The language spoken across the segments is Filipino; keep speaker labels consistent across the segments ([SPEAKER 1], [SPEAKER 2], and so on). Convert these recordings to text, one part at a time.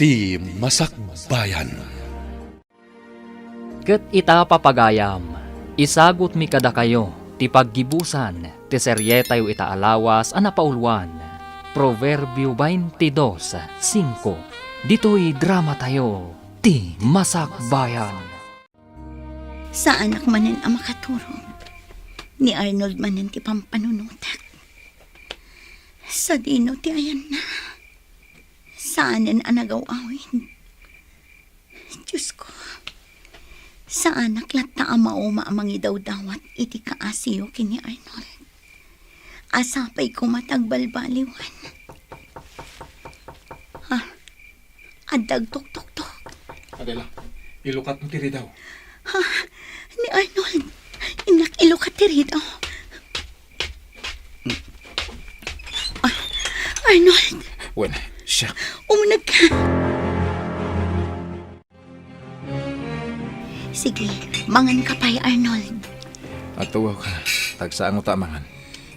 [SPEAKER 1] Ti Masakbayan.
[SPEAKER 2] Ket ita papagayam, isagot mi kada kayo, ti paggibusan, ti serye tayo ita alawas, anapaulwan. Proverbio 22:5. Dito'y drama tayo, ti Masakbayan.
[SPEAKER 3] Sa anak manen ang makaturong, ni Arnold manen ti pampanunutak. Sa dino ti ayan na, saanen ang nagawawin. Diyos ko, sa anak lata ang mauma amang idawdawat iti kaasiyo kini Arnold. Asapay ko matagbalbaliwan. Ha? Adag tok-tok-tok.
[SPEAKER 1] Adela, ilukat mo tiri daw.
[SPEAKER 3] Ha? Ni Arnold, inak ilukat tiri daw. Arnold,
[SPEAKER 1] Wen, siya.
[SPEAKER 3] umunag ka. Sige, mangan ka pa'y Arnold.
[SPEAKER 1] Atuwaw ka, tagsaan mo tamangan.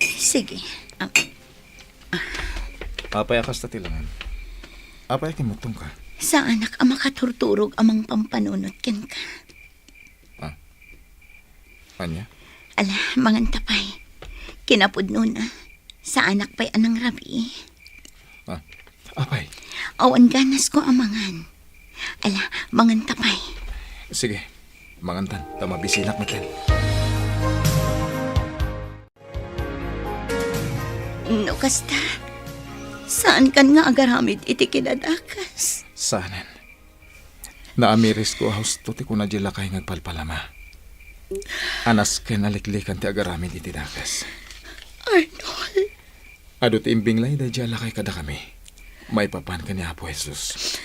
[SPEAKER 3] Sige.
[SPEAKER 1] Apay akas tatilangan. Apay kimutong ka.
[SPEAKER 3] Sa anak ang makaturturog amang pampanunot ken ka.
[SPEAKER 1] Anya?
[SPEAKER 3] Ala, mangan tapay. Kinapudno na. Sa anak pa'y anang rabi.
[SPEAKER 1] Apay.
[SPEAKER 3] Awan ganas ko amangan. Ala, mangan tapay.
[SPEAKER 1] Sige, mangantan. Tamabisinak natin.
[SPEAKER 3] No, kasta. Saan kan nga agaramid iti kinadakas?
[SPEAKER 1] Saanan? Naamiris ko husto ti kuna jila kay ngagpalpalama. Anas ken naliklikan ti agaramid iti dakas.
[SPEAKER 3] Arnold.
[SPEAKER 1] Adot imbing lay da jala kay kada kami. May papan ka ni Apo Jesus.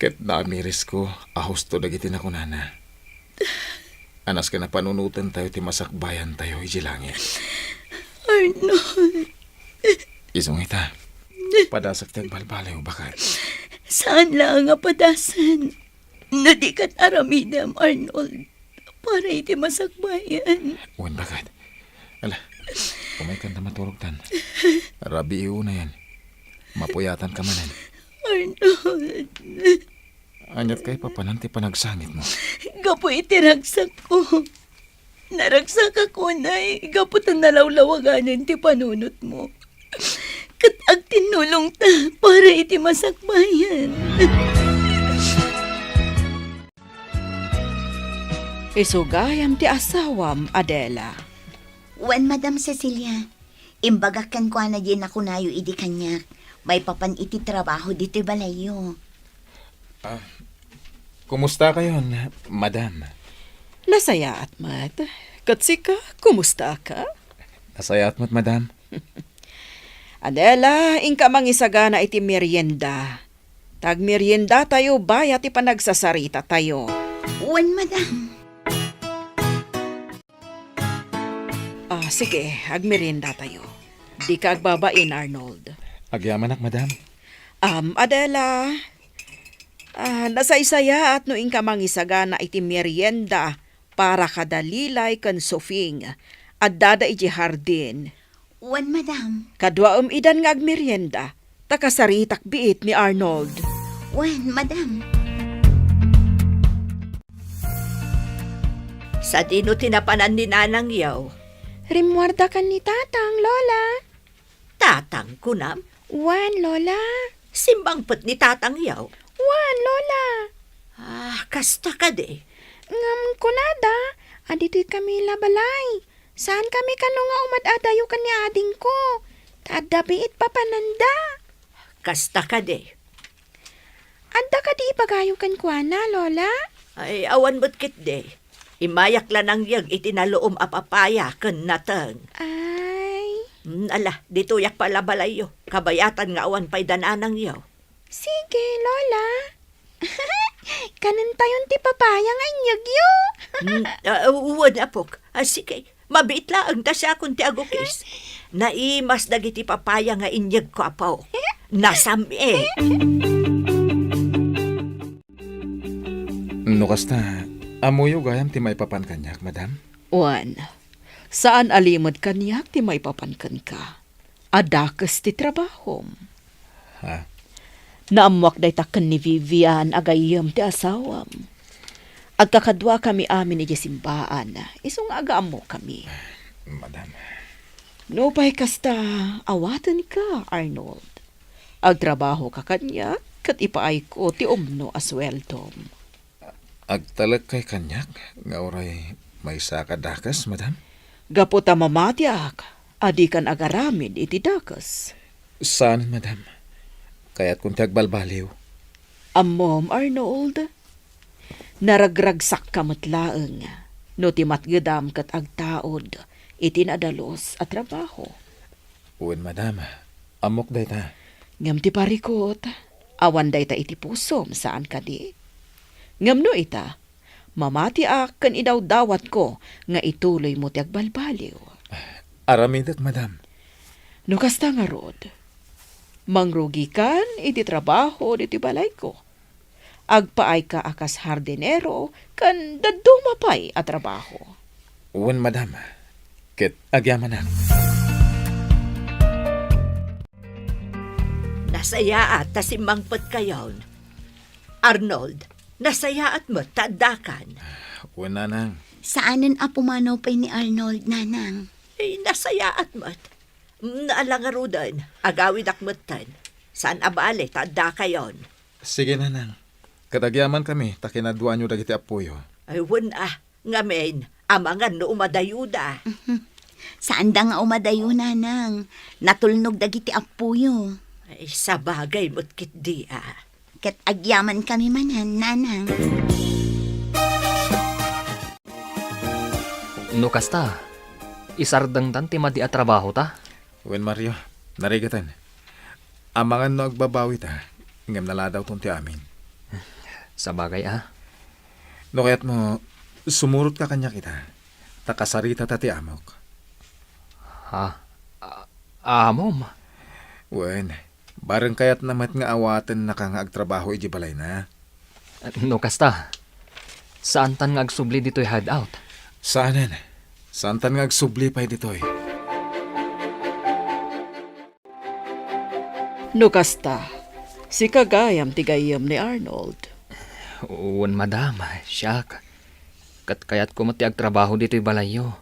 [SPEAKER 1] Ket naamiris ko husto dagiti na kunana. Anas ka na panunutan tayo ti masakbayan tayo iti langit.
[SPEAKER 3] Arnold.
[SPEAKER 1] Isong ita. Padasak tiyang balbalay o bakat.
[SPEAKER 3] Saan lang nga padasan? Na di kat aramidam, Arnold. Para iti masakbayan.
[SPEAKER 1] Uwan bakat. Ala, kumay ka na matulog tan. Rabi iu na yan. Mapuyatan ka manan.
[SPEAKER 3] Arnold.
[SPEAKER 1] Anyat kay papananti panagsangit mo.
[SPEAKER 3] Gapo iti ragsak ko. Naragsak ako na gaputan nalawlawaganan ti panunot mo. Kat ag tinulong ta para iti masakbayan.
[SPEAKER 4] Isugayam ti asawam, Adela.
[SPEAKER 3] Wan, Madam Cecilia. Imbagakan ko na din ako nayo idi kanyak. May papan iti trabaho dito balayo.
[SPEAKER 1] Kumusta kayo, madam?
[SPEAKER 4] Nasaya at mat. Katsika, kumusta ka?
[SPEAKER 1] Nasaya at madam?
[SPEAKER 4] Adela, ingka mangisagana iti merienda. Tag merienda tayo bayat ipanagsasarita tayo.
[SPEAKER 3] Wan, Madam.
[SPEAKER 4] Sige, agmerienda tayo. Di ka agbabain, Arnold.
[SPEAKER 1] Agyaman madam?
[SPEAKER 4] Adela, nasaysaya at no ingka mangisagana iti merienda para kadalilay kan sofing at dada iti hardin.
[SPEAKER 3] Wan, Madam.
[SPEAKER 4] Kadwa idan nga agmerienda, takasaritak biit ni Arnold.
[SPEAKER 3] Wan, Madam. Sa dino tinapanan ni Nanang yaw?
[SPEAKER 4] Rimwarda kan ni Tatang, Lola.
[SPEAKER 3] Tatang kunam?
[SPEAKER 4] Wan, Lola.
[SPEAKER 3] Simbang put ni Tatang yaw?
[SPEAKER 4] Wan, Lola.
[SPEAKER 3] Kasta ka de.
[SPEAKER 4] Ngam kunada, adito'y kami labalay. Saan kami kano nga umad-adayo kan ni ading ko? Taadda biit papananda.
[SPEAKER 3] Kasta ka de.
[SPEAKER 4] Adda ka di ipagayo kan kuana, Lola?
[SPEAKER 3] Ay, awan mo't kit de. Imayak lang ang yag itinaloom apapaya kan natang.
[SPEAKER 4] Ay.
[SPEAKER 3] Ala, dito yak pala balayo. Kabayatan nga awan pa'y dananang yaw.
[SPEAKER 4] Sige, Lola. Kanan tayon ti papaya nga inyagyo.
[SPEAKER 3] Uwan apok. Sige, mabiit lang ta siya kung ti agukis. Naimas dagiti papaya nga inyag ko apaw. Nasami.
[SPEAKER 1] No kasta, amuyo gayam ti may papan kanyak, madam?
[SPEAKER 4] Wan, saan alimod kanyak ti may papankan ka? Adakas ti trabahom.
[SPEAKER 1] Ha?
[SPEAKER 3] Naamwak day taken ni Vivian agayam ti asawam. Agkakadwa kami amin ni simbaan. Isong agaam mo kami.
[SPEAKER 1] Madam.
[SPEAKER 3] No pa'y kasta, awatan ka, Arnold. Agtrabaho ka kanya, kat ipaay ko ti umno asweltom.
[SPEAKER 1] Agtalag kay kanyak, nga oray may sakadakas, madam.
[SPEAKER 3] Gaputa mamatiak, adi kan agaramid iti dakas.
[SPEAKER 1] Saan, madam? Kaya't kung tagbalbaliw.
[SPEAKER 3] Amom, Arnold. Naragragsak ka matlaeng, no ti matgedam kat agtaod, iti nadalos at trabaho.
[SPEAKER 1] Uwan, madam. Amok day ta.
[SPEAKER 3] Ngam ti parikot, awan day ta iti pusom saan ka di. Ngam no ita, mamati kan idaw dawat ko nga ituloy mo ti agbalbaliw.
[SPEAKER 1] Aramidat, madam.
[SPEAKER 3] No kasta nga rod, mangrugi kan iti trabaho diti balay ko. Agpaay ka akas hardinero kan dadumapay at trabaho.
[SPEAKER 1] Uwan, madam. Ket agyaman na.
[SPEAKER 5] Nasaya at tasimangpot kayon. Arnold, nasaya at mo tadakan.
[SPEAKER 1] Uwan, nanang.
[SPEAKER 4] Saanan apumanaw pa'y ni Arnold, nanang?
[SPEAKER 5] Nasaya at mo. Naalangarudan, agawid akmutan. Saan abale, tada kayon.
[SPEAKER 1] Sige, nanang. Katagyaman kami, takinadwa nyo dagiti apuyo.
[SPEAKER 5] Ay, ngamen, amangan no umadayuda.
[SPEAKER 4] Saan da nga umadayo, nanang? Natulnog dagiti apuyo.
[SPEAKER 5] Ay, sa bagay mo't kit di
[SPEAKER 4] Ket agyaman kami manan, nanang.
[SPEAKER 2] No kasta, isardang ti madi at trabaho ta?
[SPEAKER 1] Uwan, Mario. Narigatan. Amangan no agbabawi ta. Ngam naladaw tong ti amin.
[SPEAKER 2] Sa bagay
[SPEAKER 1] No kaya't mo, sumurot ka kanya kita. Takasarita ta ti amok.
[SPEAKER 2] Amom.
[SPEAKER 1] Uwan, bareng kaya't namat nga awatan na kang agtrabaho iji balay na.
[SPEAKER 2] No kasta, saan tan nga agsubli dito'y hideout?
[SPEAKER 1] Saanan? Saan tan nga agsubli pa'y ditoy?
[SPEAKER 3] No kasta, si kagayam tigayam ni Arnold.
[SPEAKER 2] Uwan, madam. Siyak. Kat kaya't kumati agtrabaho dito'y balayo.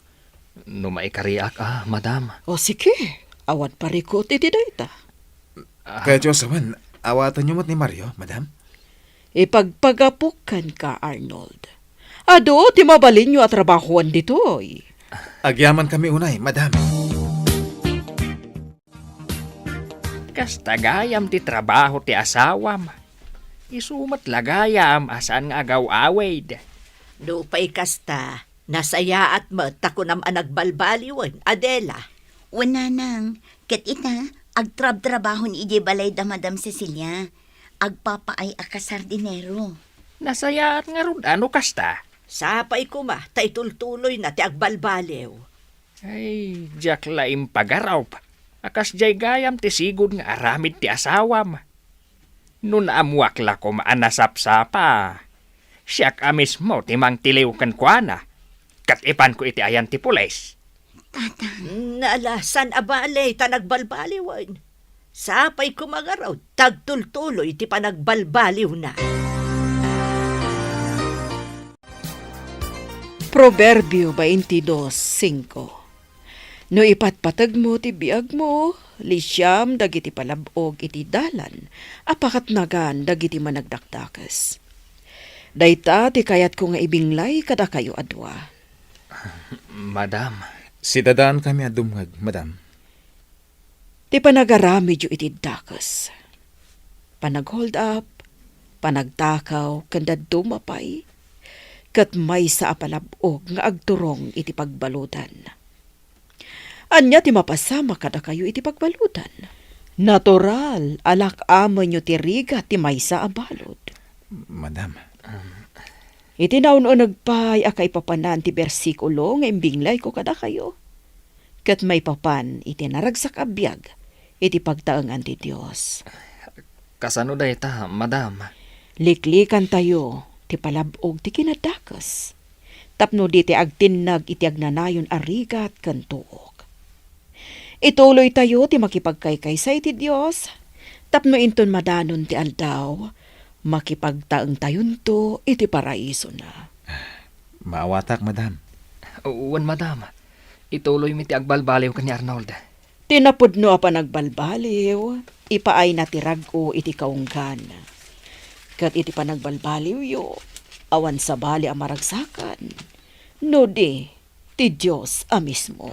[SPEAKER 2] No maikariak madam.
[SPEAKER 3] O sige, awat parikot iti dayta.
[SPEAKER 1] Kaya Josawan, awatan nyo mo't ni Mario, madam?
[SPEAKER 3] Ipagpagapukan ka, Arnold. Ado, ti mabalin nyo at trabahoan ditoy.
[SPEAKER 1] Agyaman kami unay, madam.
[SPEAKER 6] Kastagayam ti trabaho ti asawam. Isumat lagayam asan nga agaw-awid.
[SPEAKER 5] No pa'y kasta, nasaya at mo takunam anagbalbaliwan, Adela.
[SPEAKER 4] Nanang, ket ita, agtrab-trabaho ni ije balay da Madam Cecilia. Agpapaay akas hardinero.
[SPEAKER 6] Nasayat nga rod ano kasta.
[SPEAKER 5] Sapay kuma, taitultuloy na ti agbalbaliw.
[SPEAKER 6] Ay, jak laim pagaraw pa. Akas jay gayam ti sigod nga aramid ti asawam. Nun amuak la ko maanasap-sapa. Siyak amis mo ti mang tiliw kan kuana. Kat ipan ko iti ayan ti pulis.
[SPEAKER 5] Naalasan abale, tanagbalbaliwan. Sapay kumagaraw, tagtultuloy ti panagbalbaliw na.
[SPEAKER 3] Proverbio 22:5. No ipatpatag mo ti biag mo, lisyam dagiti palabog iti dalan, apakat nagan dagiti managdakdakas. Dayta ti kayat ko nga ibinglay kada kayo adwa.
[SPEAKER 2] Madam.
[SPEAKER 1] Si dadaan kami adumag, madam.
[SPEAKER 3] Ti panagarami iti dakas. Panag-hold up, panagtakaw, kanda dumapay, kat may sa apalabog nga agturong iti pagbalutan. Anya ti mapasama kada kayo iti pagbalutan. Natural, alak amo nyo ti riga ti may sa abalod.
[SPEAKER 1] Madam.
[SPEAKER 3] Iti naun o nagpay akay papanan ti bersikulo nga imbinglay ko kada kayo. Kat may papan iti naragsak abiyag iti pagtaengan ti Dios.
[SPEAKER 2] Kasano dayta, madam?
[SPEAKER 3] Liklikan tayo ti palabog ti kinadakas. Tapno di ti agtinnag iti agnanayon arigat kan tuok. Ituloy tayo ti makipagkaykay sa iti Dios.
[SPEAKER 7] Tapno inton madanon ti aldaw, makipagtaeng tayon to, iti paraiso na.
[SPEAKER 1] Maawatak, madam.
[SPEAKER 2] Uwan, madam. Ituloy mi ti agbalbaliw ka ni Arnold.
[SPEAKER 7] Tinapudno pa nagbalbaliw, ipaay na ti rag-o iti kaunggan. Kat iti pa nagbalbaliw yo, awan sa bali ang maragsakan. No di, ti Diyos a mismo.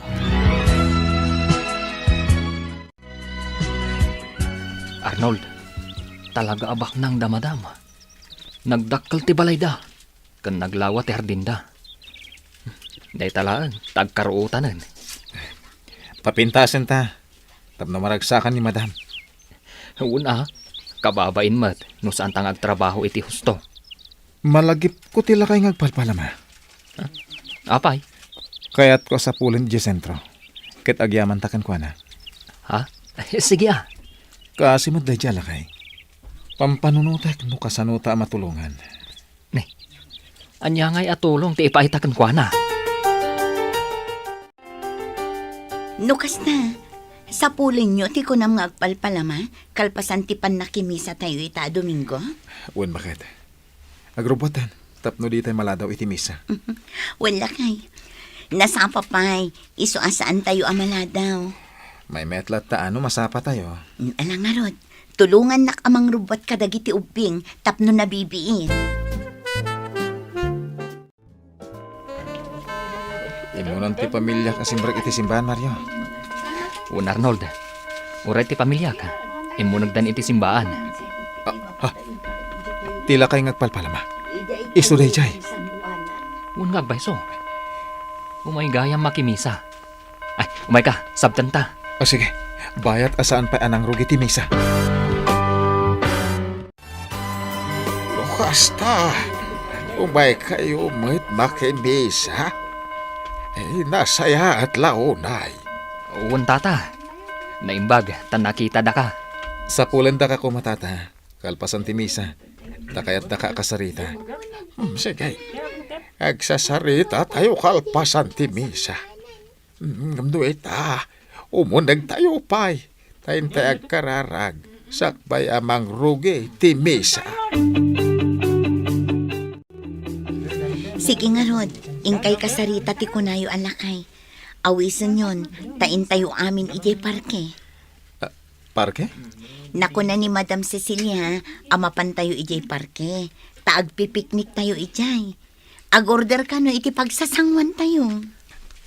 [SPEAKER 2] Arnold, talaga abak nang damadam. Nagdakkel ti balay da, kan naglawa ti hardinda. Day talaan, tagkaruutanan.
[SPEAKER 1] Papintasin ta. Tapno maragsakan ni madam.
[SPEAKER 2] Una, kababain mat, no saan tang agtrabaho iti husto.
[SPEAKER 1] Malagip ko tila kay ngagpalpalama.
[SPEAKER 2] Apay,
[SPEAKER 1] Kayat ko sa pulin di sentro. Ket agyaman takan ko na.
[SPEAKER 2] ha? Sige ah.
[SPEAKER 1] Kasi mo day jala kay. Pampanunutek no kasanuta matulungan.
[SPEAKER 2] Anya ngay atulong ti ipaitakan kwa na.
[SPEAKER 3] Nukas na. Sa pulin nyo, ti ko na mga agpalpalama, kalpasan ti pan nakimisa tayo ita Domingo.
[SPEAKER 1] Wen bakit? Agrubotan. Tapno di tayo maladaw iti misa.
[SPEAKER 3] Wala kay. Nasapa pa'y, iso asaan tayo amaladaw.
[SPEAKER 1] May metlat ta ano masapa tayo.
[SPEAKER 3] Alang nga rod, tulungan nak amang rubot kadagiti ubing, tapno nabibiin.
[SPEAKER 1] Imunan ti pamilya kasimbrag iti simbahan, Mario.
[SPEAKER 2] Un Arnold, uray ti pamilya ka. Imo nagdan iti simbaan.
[SPEAKER 1] Tila kay ngagpalpalama. Isu day jay.
[SPEAKER 2] Un ngagbayso. Umay gayam makimisa. Ay, umay ka, sabtan ta.
[SPEAKER 1] O sige, bayat asaan pa anang rugi ti misa. Basta, umay kayo mo't makimisa. Nasaya at launay.
[SPEAKER 2] Un tata, naimbag, tan nakita da ka.
[SPEAKER 1] Sa pulan da ka kumatata, kalpasan ti misa, dakayat da ka kasarita. Sige, agsasarita tayo kalpasan ti misa. Gamduita, umunag tayo pa'y, tayo tayo agkararag, sakbay amang rugi ti misa.
[SPEAKER 3] Sige nga rod, ingkay kasarita ti kunayo alakay. Awisan yon, tain tayo amin ijay parke.
[SPEAKER 1] Parke?
[SPEAKER 3] Naku na ni Madam Cecilia, amapan tayo ijay parke. Taagpipiknik tayo ijay. Agorder ka no iti pagsasangwan tayo.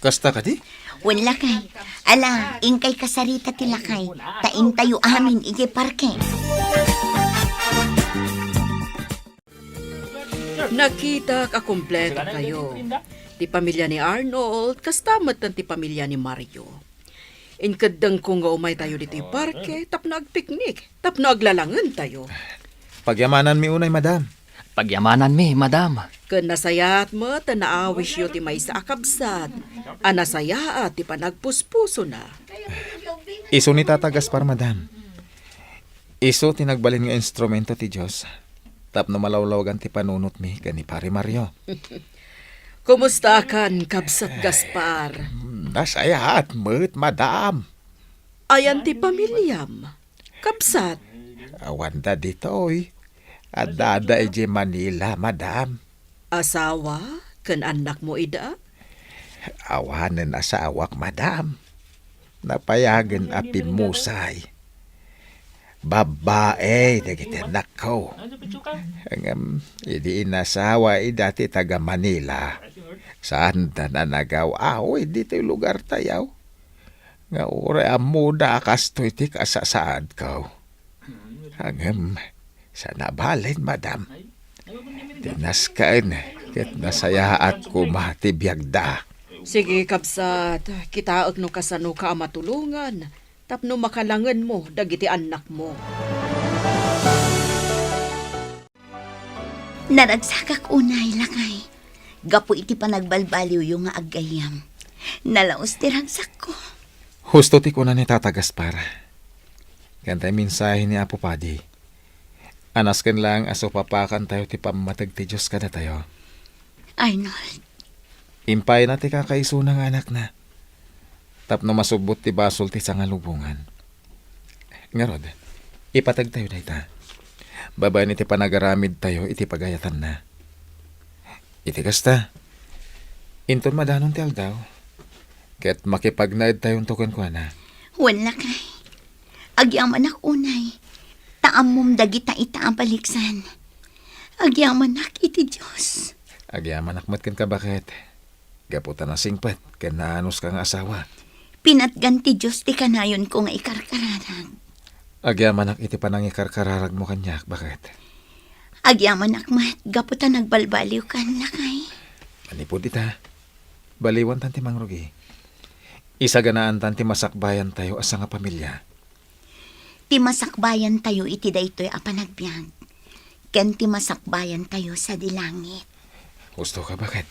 [SPEAKER 1] Kasta ka di?
[SPEAKER 3] Wala kay. Ala, ingkay kasarita ti lakay. Tain tayo amin ijay parke.
[SPEAKER 7] Nakita ka kompleto kayo. Ti pamilya ni Arnold, kastamat ng ti pamilya ni Mario. Inkadang ko nga umay tayo dito parke, tapno agpiknik, tapno aglalangan tayo.
[SPEAKER 1] Pagyamanan mi unay, madam.
[SPEAKER 2] Pagyamanan mi, madam.
[SPEAKER 7] Kan nasayaat mo, tanaawis yo ti may sa akabsat. Anasayaat ti panagpuspuso na.
[SPEAKER 1] Iso ni Tata Gaspar, madam. Iso tinagbalin nga instrumento ti Diyos. Tapno malawlawagan ti panunot mi gani pare Mario.
[SPEAKER 7] Kumusta kan, Kabsat Gaspar?
[SPEAKER 1] Nasayaat mo't, madam.
[SPEAKER 7] Ayan ti pamilyam. Kabsat,
[SPEAKER 1] Awanda ditoy. Adada ije Manila, madam.
[SPEAKER 7] asawa, kan anak mo ida?
[SPEAKER 1] Awanen asawak, madam. Napayagan apin musay. Babae, dagiti anak ko. Idi inasawa, dati taga Manila. Saan ta na nagaw? Aoy, dito yung lugar tayaw. Nga ura amuda kastoy ti kasasaad ko. Hangam, sa nabalin, madam. Tinaskain, ket nasayaat ko matibiyagda.
[SPEAKER 7] Sige, Kabsat, kitaag no kasano ka matulungan. Tapno makalangan mo, dagiti anak mo.
[SPEAKER 3] Naragsakak unay lakay. Gapo iti panagbalbaliw yung nga agayam. Nalaos ti ragsak ko.
[SPEAKER 1] Husto ti kuna ni Tata Gaspar. Kantay mensahe ni Apo Padi. Anasken lang aso papakan tayo ti pamatag ti Diyos kada tayo.
[SPEAKER 3] Arnold,
[SPEAKER 1] Impay na ti kakaiso ng anak na. Tapno masubot ti basol ti sangalubungan. Nga rod, Ipatag tayo dayta. Babaen iti panagaramid tayo iti pagayatan na. Iti kasta. Inton madanon ti aldaw. Ket makipagnaid tayong tukon ko na.
[SPEAKER 3] Wala kay. Agyaman ak unay. Taamom dagita ita ang baliksan. Agyaman ak iti Diyos.
[SPEAKER 1] Agyaman akmat ken ka bakit? Gaputan na singpat ken naanos kang asawa.
[SPEAKER 3] Pinatgan ti Diyos ti kanayon ko nga ikarkararag.
[SPEAKER 1] Agyaman ak iti panangikarkararag mo kanyak bakit?
[SPEAKER 3] Agyaman ak mat, gaputan nagbalbaliw kan lakay.
[SPEAKER 1] Manipod ita. Baliwan tanti mangrugi. Isa ganaan tanti masakbayan tayo asa nga pamilya.
[SPEAKER 3] Ti masakbayan tayo iti daytoy a panagbiag. Ken ti masakbayan tayo sa dilangit.
[SPEAKER 1] Gusto ka bakit?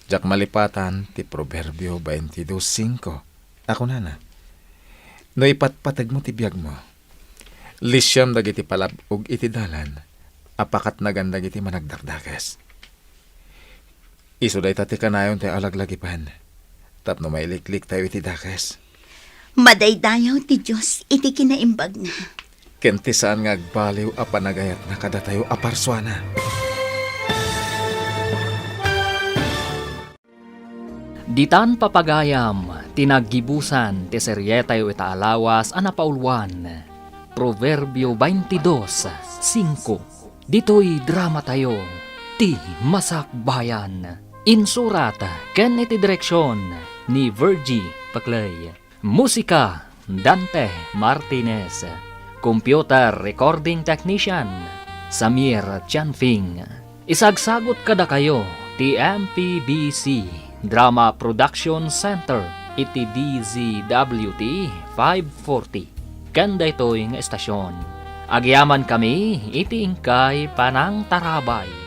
[SPEAKER 1] Jak malipatan ti Proverbio 22:5. Ako na. No ipatpatag mo ti biyag mo. Lisyam dagiti palabog iti dalan. Apakat nagandag iti managdakdakas. Isuday tati kanayon tayo alaglagipan. Tapno mailiklik tayo iti dakas.
[SPEAKER 3] Madaydayaw ti Diyos iti kinaimbag na.
[SPEAKER 1] Kenti saan nga agbaliw a panagayat na kada tayo aparswana.
[SPEAKER 2] Ditan papagayam, tinaggibusan, ti seryetayo itaalawas, anapaulwan. Proverbio 22:5. Dito'y drama tayo, ti masakbayan. Insurat, ken iti direksyon, ni Virgie Paclay. Musika, Dante Martinez. Computer Recording Technician, Samir Chanfing. Isagsagot kada kayo, ti MPBC Drama Production Center, iti DZWT 540. Kanda ito'y nga estasyon. Agyaman kami, iti ingkay panang tarabay.